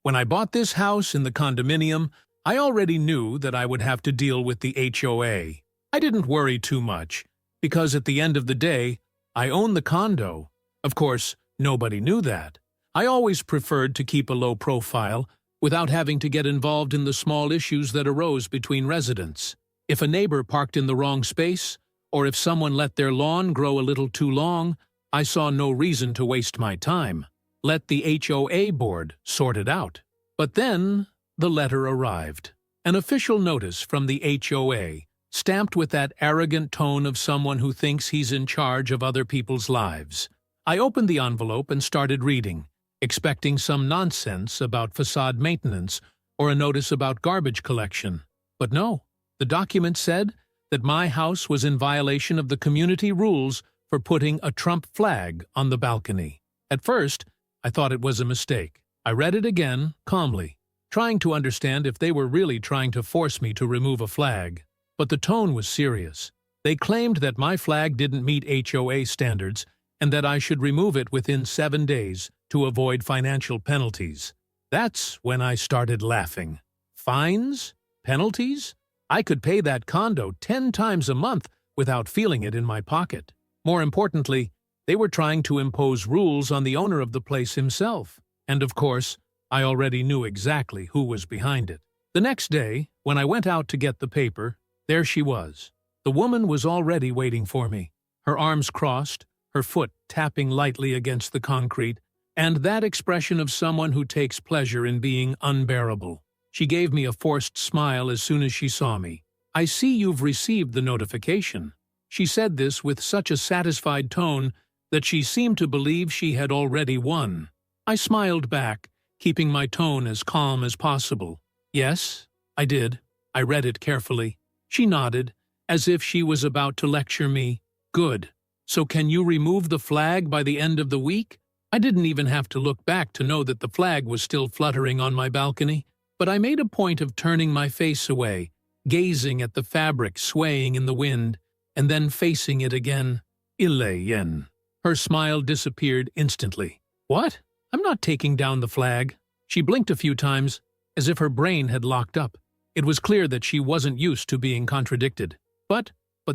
When I bought this house in the condominium, I already knew that I would have to deal with the HOA. I didn't worry too much, because at the end of the day, I own the condo. Of course, nobody knew that. I always preferred to keep a low profile, without having to get involved in the small issues that arose between residents. If a neighbor parked in the wrong space, or if someone let their lawn grow a little too long, I saw no reason to waste my time. Let the HOA board sort it out. But then, the letter arrived. An official notice from the HOA, stamped with that arrogant tone of someone who thinks he's in charge of other people's lives. I opened the envelope and started reading, expecting some nonsense about facade maintenance or a notice about garbage collection. But no, the document said that my house was in violation of the community rules for putting a Trump flag on the balcony. At first, I thought it was a mistake. I read it again, calmly, trying to understand if they were really trying to force me to remove a flag. But the tone was serious. They claimed that my flag didn't meet HOA standards and that I should remove it within 7 days to avoid financial penalties. That's when I started laughing. Fines? Penalties? I could pay that condo 10 times a month without feeling it in my pocket. More importantly, they were trying to impose rules on the owner of the place himself. And of course, I already knew exactly who was behind it. The next day, when I went out to get the paper, there she was. The woman was already waiting for me, her arms crossed, her foot tapping lightly against the concrete, and that expression of someone who takes pleasure in being unbearable. She gave me a forced smile as soon as she saw me. "I see you've received the notification." She said this with such a satisfied tone that she seemed to believe she had already won. I smiled back, keeping my tone as calm as possible. "Yes, I did. I read it carefully." She nodded, as if she was about to lecture me. "Good. So can you remove the flag by the end of the week?" I didn't even have to look back to know that the flag was still fluttering on my balcony, but I made a point of turning my face away, gazing at the fabric swaying in the wind, and then facing it again. "Yen." Her smile disappeared instantly. "What? I'm not taking down the flag." She blinked a few times, as if her brain had locked up. It was clear that she wasn't used to being contradicted. But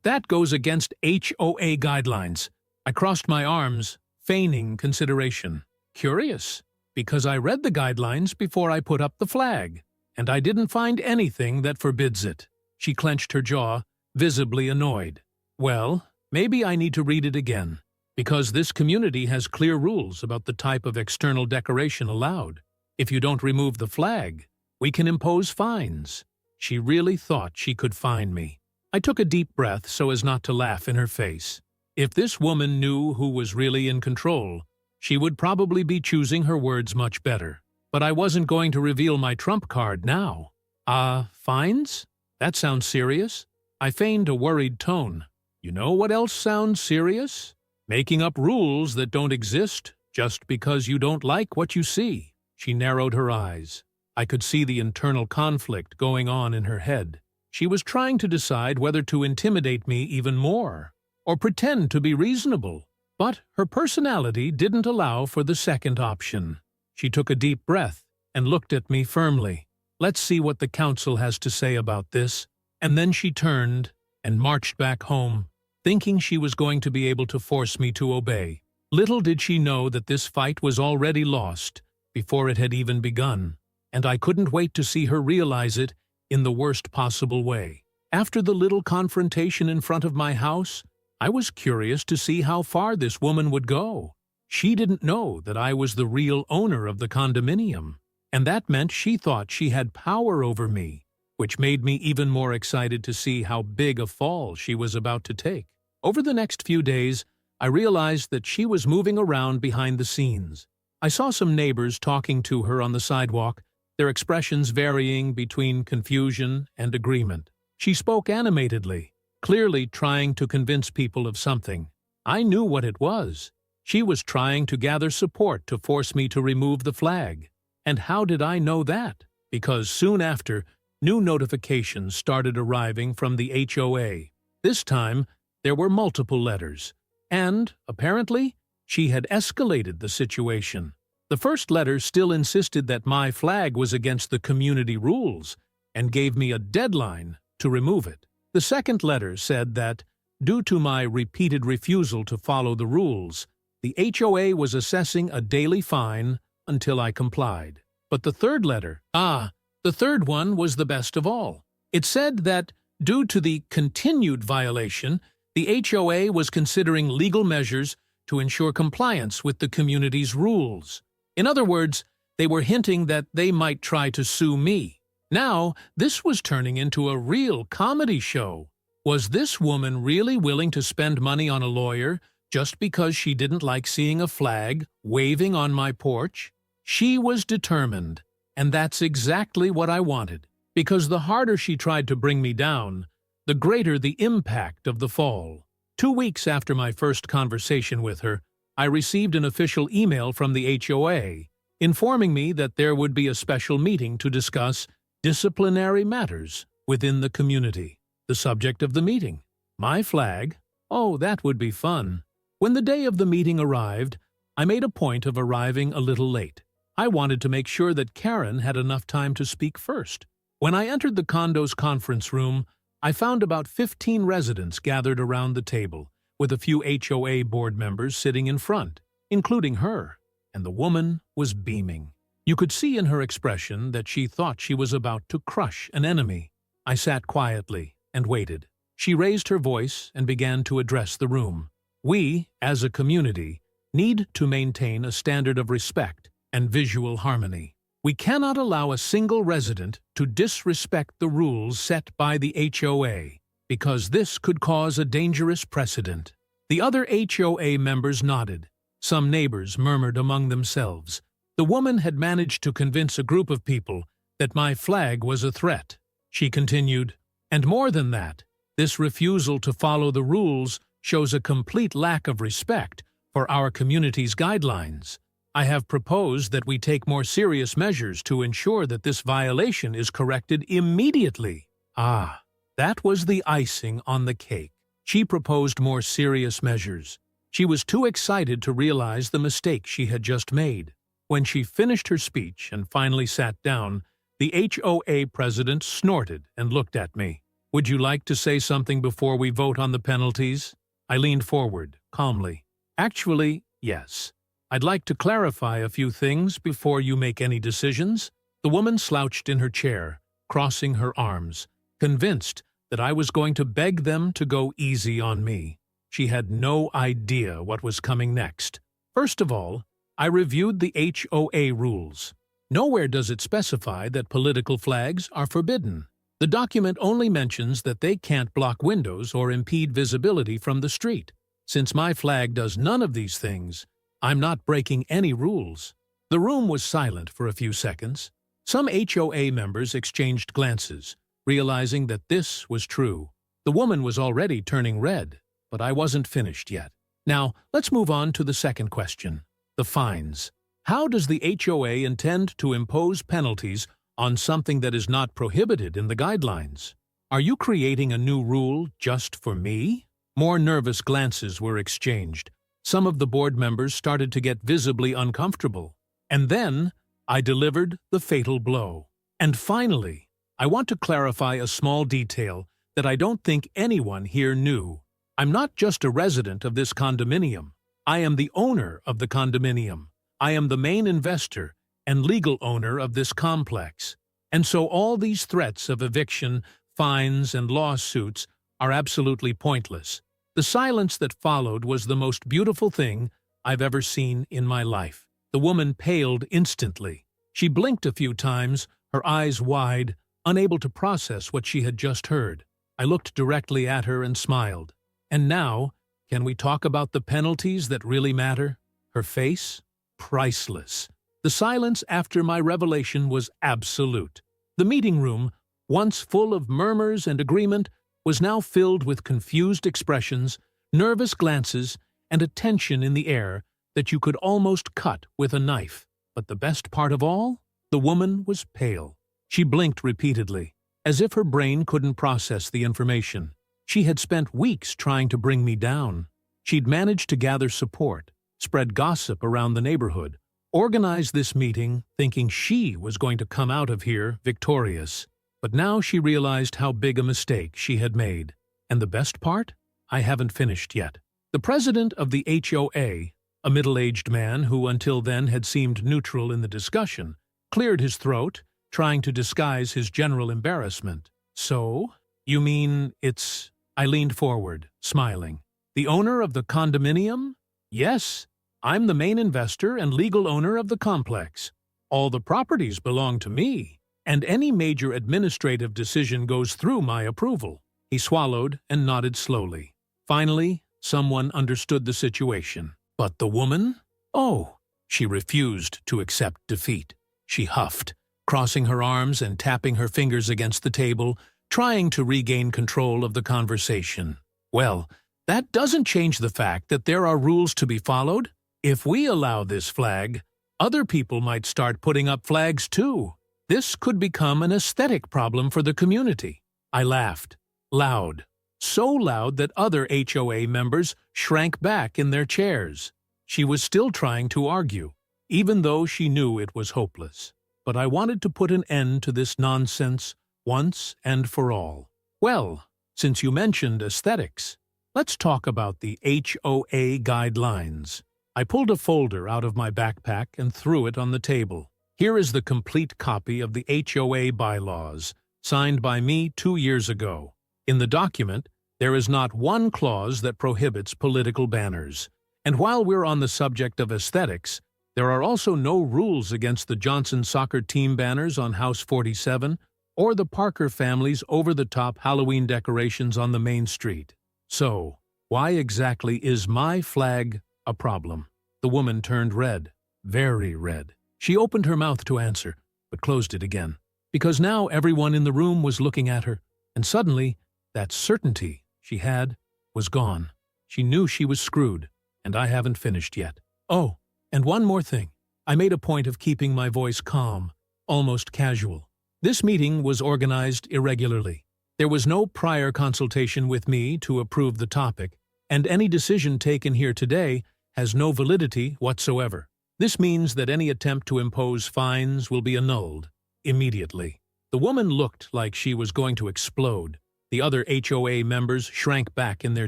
that goes against HOA guidelines. I crossed my arms, feigning consideration. Curious, because I read the guidelines before I put up the flag, and I didn't find anything that forbids it. She clenched her jaw, visibly annoyed. Well, maybe I need to read it again, because this community has clear rules about the type of external decoration allowed. If you don't remove the flag, we can impose fines. She really thought she could fine me. I took a deep breath so as not to laugh in her face. If this woman knew who was really in control, she would probably be choosing her words much better. But I wasn't going to reveal my trump card now. Fines? That sounds serious. I feigned a worried tone. You know what else sounds serious? Making up rules that don't exist just because you don't like what you see. She narrowed her eyes. I could see the internal conflict going on in her head. She was trying to decide whether to intimidate me even more, or pretend to be reasonable. But her personality didn't allow for the second option. She took a deep breath and looked at me firmly. "Let's see what the council has to say about this." And then she turned and marched back home, thinking she was going to be able to force me to obey. Little did she know that this fight was already lost before it had even begun, and I couldn't wait to see her realize it in the worst possible way. After the little confrontation in front of my house, I was curious to see how far this woman would go. She didn't know that I was the real owner of the condominium, and that meant she thought she had power over me, which made me even more excited to see how big a fall she was about to take. Over the next few days, I realized that she was moving around behind the scenes. I saw some neighbors talking to her on the sidewalk, their expressions varying between confusion and agreement. She spoke animatedly, clearly trying to convince people of something. I knew what it was. She was trying to gather support to force me to remove the flag. And how did I know that? Because soon after, new notifications started arriving from the HOA. This time, there were multiple letters. And, apparently, she had escalated the situation. The first letter still insisted that my flag was against the community rules and gave me a deadline to remove it. The second letter said that, due to my repeated refusal to follow the rules, the HOA was assessing a daily fine until I complied. But the third letter, the third one was the best of all. It said that, due to the continued violation, the HOA was considering legal measures to ensure compliance with the community's rules. In other words, they were hinting that they might try to sue me. Now, this was turning into a real comedy show. Was this woman really willing to spend money on a lawyer just because she didn't like seeing a flag waving on my porch? She was determined, and that's exactly what I wanted, because the harder she tried to bring me down, the greater the impact of the fall. 2 weeks after my first conversation with her, I received an official email from the HOA informing me that there would be a special meeting to discuss disciplinary matters within the community. The subject of the meeting, my flag. Oh, that would be fun. When the day of the meeting arrived, I made a point of arriving a little late. I wanted to make sure that Karen had enough time to speak first. When I entered the condo's conference room, I found about 15 residents gathered around the table, with a few HOA board members sitting in front, including her, and the woman was beaming. You could see in her expression that she thought she was about to crush an enemy. I sat quietly and waited. She raised her voice and began to address the room. We, as a community, need to maintain a standard of respect and visual harmony. We cannot allow a single resident to disrespect the rules set by the HOA, because this could cause a dangerous precedent. The other HOA members nodded. Some neighbors murmured among themselves. The woman had managed to convince a group of people that my flag was a threat. She continued, and more than that, this refusal to follow the rules shows a complete lack of respect for our community's guidelines. I have proposed that we take more serious measures to ensure that this violation is corrected immediately. That was the icing on the cake. She proposed more serious measures. She was too excited to realize the mistake she had just made. When she finished her speech and finally sat down, the HOA president snorted and looked at me. Would you like to say something before we vote on the penalties? I leaned forward, calmly. Actually, yes. I'd like to clarify a few things before you make any decisions. The woman slouched in her chair, crossing her arms, convinced that I was going to beg them to go easy on me. She had no idea what was coming next. First of all, I reviewed the HOA rules. Nowhere does it specify that political flags are forbidden. The document only mentions that they can't block windows or impede visibility from the street. Since my flag does none of these things, I'm not breaking any rules. The room was silent for a few seconds. Some HOA members exchanged glances, realizing that this was true. The woman was already turning red, but I wasn't finished yet. Now, let's move on to the second question, the fines. How does the HOA intend to impose penalties on something that is not prohibited in the guidelines? Are you creating a new rule just for me? More nervous glances were exchanged. Some of the board members started to get visibly uncomfortable. And then, I delivered the fatal blow. And finally, I want to clarify a small detail that I don't think anyone here knew. I'm not just a resident of this condominium. I am the owner of the condominium. I am the main investor and legal owner of this complex. And so all these threats of eviction, fines, and lawsuits are absolutely pointless. The silence that followed was the most beautiful thing I've ever seen in my life. The woman paled instantly. She blinked a few times, her eyes wide, unable to process what she had just heard. I looked directly at her and smiled. And now, can we talk about the penalties that really matter? Her face? Priceless. The silence after my revelation was absolute. The meeting room, once full of murmurs and agreement, was now filled with confused expressions, nervous glances, and a tension in the air that you could almost cut with a knife. But the best part of all? The woman was pale. She blinked repeatedly, as if her brain couldn't process the information. She had spent weeks trying to bring me down. She'd managed to gather support, spread gossip around the neighborhood, organized this meeting thinking she was going to come out of here victorious. But now she realized how big a mistake she had made. And the best part? I haven't finished yet. The president of the HOA, a middle-aged man who until then had seemed neutral in the discussion, cleared his throat, trying to disguise his general embarrassment. So, you mean it's... I leaned forward, smiling. The owner of the condominium? Yes, I'm the main investor and legal owner of the complex. All the properties belong to me, and any major administrative decision goes through my approval. He swallowed and nodded slowly. Finally, someone understood the situation. But the woman? Oh, she refused to accept defeat. She huffed, crossing her arms and tapping her fingers against the table, trying to regain control of the conversation. Well, that doesn't change the fact that there are rules to be followed. If we allow this flag, other people might start putting up flags too. This could become an aesthetic problem for the community. I laughed, loud, so loud that other HOA members shrank back in their chairs. She was still trying to argue, even though she knew it was hopeless. But I wanted to put an end to this nonsense once and for all. Well, since you mentioned aesthetics, let's talk about the HOA guidelines. I pulled a folder out of my backpack and threw it on the table. Here is the complete copy of the HOA bylaws, signed by me 2 years ago. In the document, there is not one clause that prohibits political banners. And while we're on the subject of aesthetics, there are also no rules against the Johnson soccer team banners on House 47 or the Parker family's over-the-top Halloween decorations on the main street. So, why exactly is my flag a problem? The woman turned red, very red. She opened her mouth to answer, but closed it again, because now everyone in the room was looking at her, and suddenly, that certainty she had was gone. She knew she was screwed, and I haven't finished yet. Oh, and one more thing. I made a point of keeping my voice calm, almost casual. This meeting was organized irregularly. There was no prior consultation with me to approve the topic, and any decision taken here today has no validity whatsoever. This means that any attempt to impose fines will be annulled immediately. The woman looked like she was going to explode. The other HOA members shrank back in their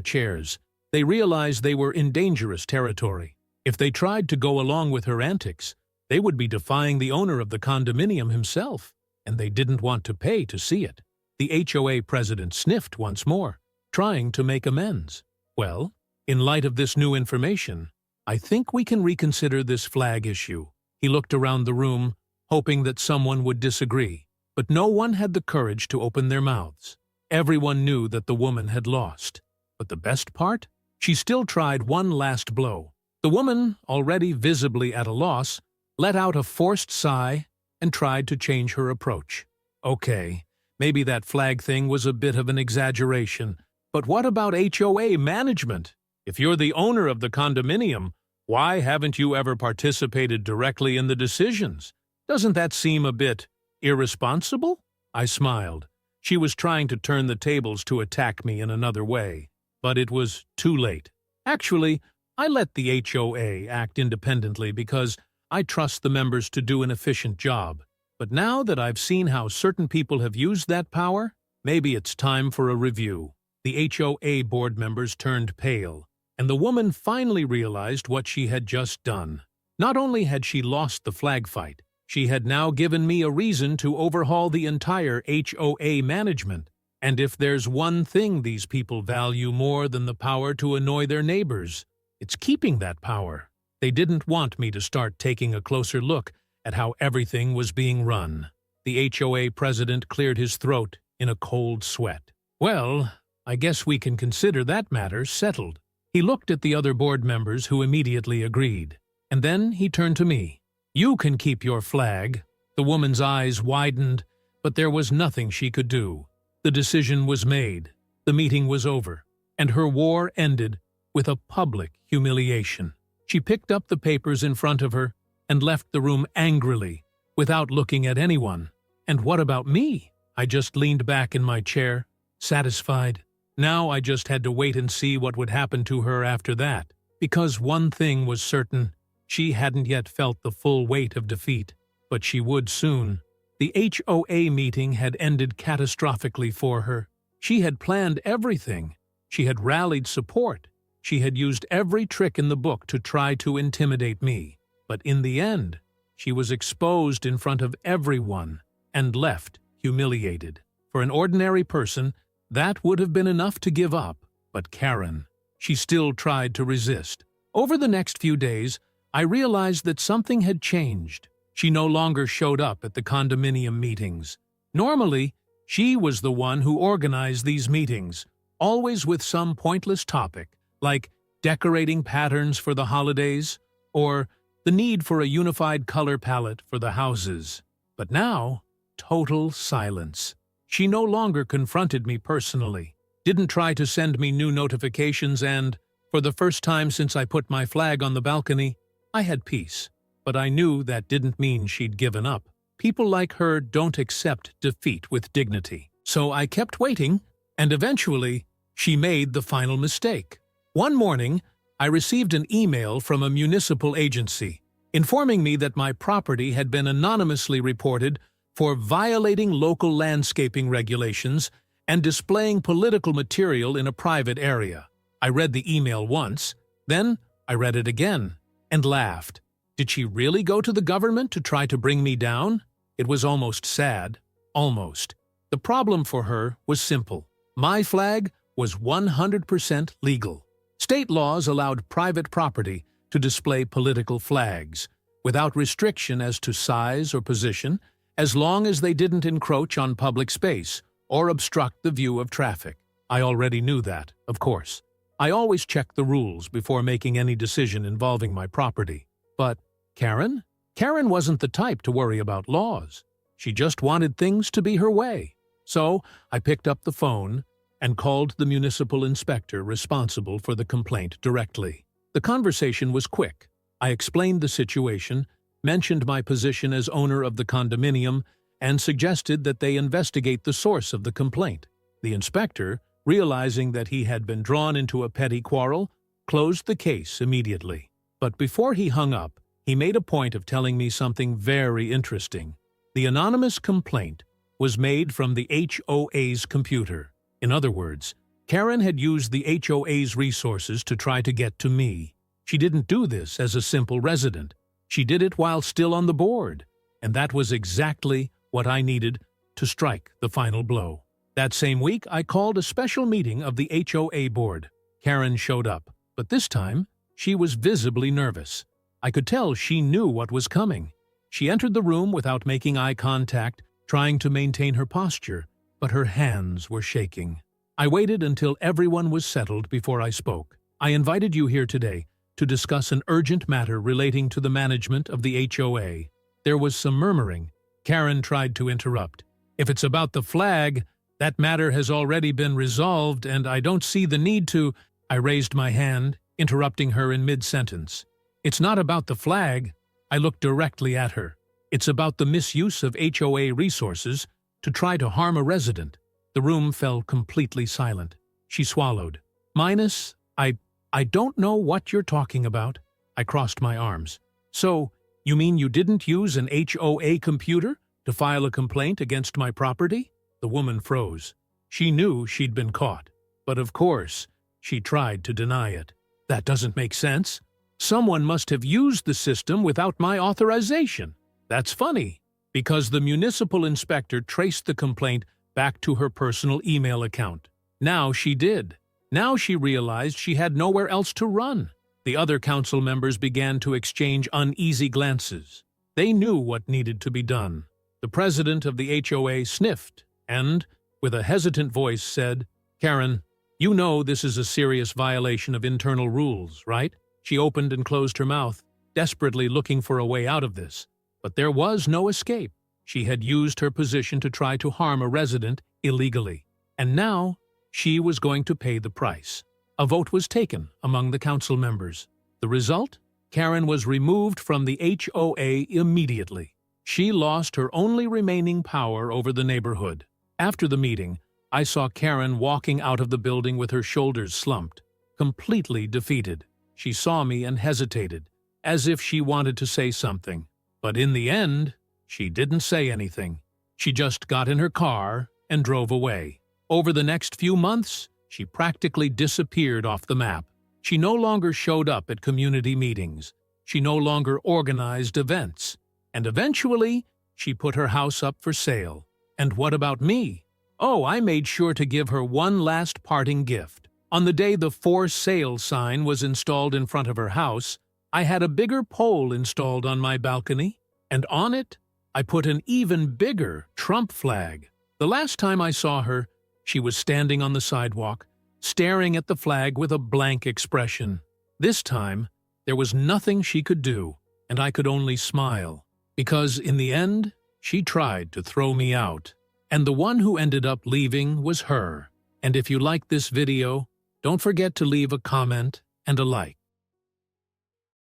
chairs. They realized they were in dangerous territory. If they tried to go along with her antics, they would be defying the owner of the condominium himself, and they didn't want to pay to see it. The HOA president sniffed once more, trying to make amends. Well, in light of this new information, I think we can reconsider this flag issue. He looked around the room, hoping that someone would disagree, but no one had the courage to open their mouths. Everyone knew that the woman had lost. But the best part? She still tried one last blow. The woman, already visibly at a loss, let out a forced sigh and tried to change her approach. Okay, maybe that flag thing was a bit of an exaggeration, but what about HOA management? If you're the owner of the condominium, why haven't you ever participated directly in the decisions? Doesn't that seem a bit irresponsible? I smiled. She was trying to turn the tables to attack me in another way, but it was too late. Actually, I let the HOA act independently because I trust the members to do an efficient job. But now that I've seen how certain people have used that power, maybe it's time for a review. The HOA board members turned pale, and the woman finally realized what she had just done. Not only had she lost the flag fight, she had now given me a reason to overhaul the entire HOA management. And if there's one thing these people value more than the power to annoy their neighbors, it's keeping that power. They didn't want me to start taking a closer look at how everything was being run. The HOA president cleared his throat in a cold sweat. Well, I guess we can consider that matter settled. He looked at the other board members who immediately agreed. And then he turned to me. You can keep your flag. The woman's eyes widened, but there was nothing she could do. The decision was made. The meeting was over, and her war ended with a public humiliation. She picked up the papers in front of her and left the room angrily, without looking at anyone. And what about me? I just leaned back in my chair, satisfied. Now I just had to wait and see what would happen to her after that. Because one thing was certain, She hadn't yet felt the full weight of defeat, but she would soon. The HOA meeting had ended catastrophically for her. She had planned everything. She had rallied support. She had used every trick in the book to try to intimidate me. But in the end, she was exposed in front of everyone and left humiliated. For an ordinary person, that would have been enough to give up. But Karen, she still tried to resist. Over the next few days, I realized that something had changed. She no longer showed up at the condominium meetings. Normally, she was the one who organized these meetings, always with some pointless topic, like decorating patterns for the holidays, or the need for a unified color palette for the houses. But now, total silence. She no longer confronted me personally, didn't try to send me new notifications, and, for the first time since I put my flag on the balcony, I had peace. But I knew that didn't mean she'd given up. People like her don't accept defeat with dignity. So I kept waiting, and eventually, she made the final mistake. One morning, I received an email from a municipal agency informing me that my property had been anonymously reported for violating local landscaping regulations and displaying political material in a private area. I read the email once, then I read it again, and laughed. Did she really go to the government to try to bring me down? It was almost sad. Almost. The problem for her was simple. My flag was 100% legal. State laws allowed private property to display political flags, without restriction as to size or position, as long as they didn't encroach on public space or obstruct the view of traffic. I already knew that, of course. I always check the rules before making any decision involving my property. But Karen? Karen wasn't the type to worry about laws. She just wanted things to be her way. So I picked up the phone and called the municipal inspector responsible for the complaint directly. The conversation was quick. I explained the situation, mentioned my position as owner of the condominium, and suggested that they investigate the source of the complaint. The inspector, realizing that he had been drawn into a petty quarrel, closed the case immediately. But before he hung up, he made a point of telling me something very interesting. The anonymous complaint was made from the HOA's computer. In other words, Karen had used the HOA's resources to try to get to me. She didn't do this as a simple resident. She did it while still on the board, and that was exactly what I needed to strike the final blow. That same week, I called a special meeting of the HOA board. Karen showed up, but this time, she was visibly nervous. I could tell she knew what was coming. She entered the room without making eye contact, trying to maintain her posture, but her hands were shaking. I waited until everyone was settled before I spoke. I invited you here today to discuss an urgent matter relating to the management of the HOA. There was some murmuring. Karen tried to interrupt. If it's about the flag, that matter has already been resolved, and I don't see the need to— I raised my hand, interrupting her in mid-sentence. It's not about the flag. I looked directly at her. It's about the misuse of HOA resources to try to harm a resident. The room fell completely silent. She swallowed. I don't know what you're talking about. I crossed my arms. So, you mean you didn't use an HOA computer to file a complaint against my property? The woman froze. She knew she'd been caught. But of course, she tried to deny it. That doesn't make sense. Someone must have used the system without my authorization. That's funny, because the municipal inspector traced the complaint back to her personal email account. Now she did. Now she realized she had nowhere else to run. The other council members began to exchange uneasy glances. They knew what needed to be done. The president of the HOA sniffed and, with a hesitant voice, said, "Karen, you know this is a serious violation of internal rules, right?" She opened and closed her mouth, desperately looking for a way out of this. But there was no escape. She had used her position to try to harm a resident illegally. And now, she was going to pay the price. A vote was taken among the council members. The result? Karen was removed from the HOA immediately. She lost her only remaining power over the neighborhood. After the meeting, I saw Karen walking out of the building with her shoulders slumped, completely defeated. She saw me and hesitated, as if she wanted to say something. But in the end, she didn't say anything. She just got in her car and drove away. Over the next few months, she practically disappeared off the map. She no longer showed up at community meetings. She no longer organized events. And eventually, she put her house up for sale. And what about me? Oh, I made sure to give her one last parting gift. On the day the for sale sign was installed in front of her house, I had a bigger pole installed on my balcony, and on it, I put an even bigger Trump flag. The last time I saw her, she was standing on the sidewalk, staring at the flag with a blank expression. This time, there was nothing she could do, and I could only smile. Because in the end, she tried to throw me out. And the one who ended up leaving was her. And if you liked this video, don't forget to leave a comment and a like.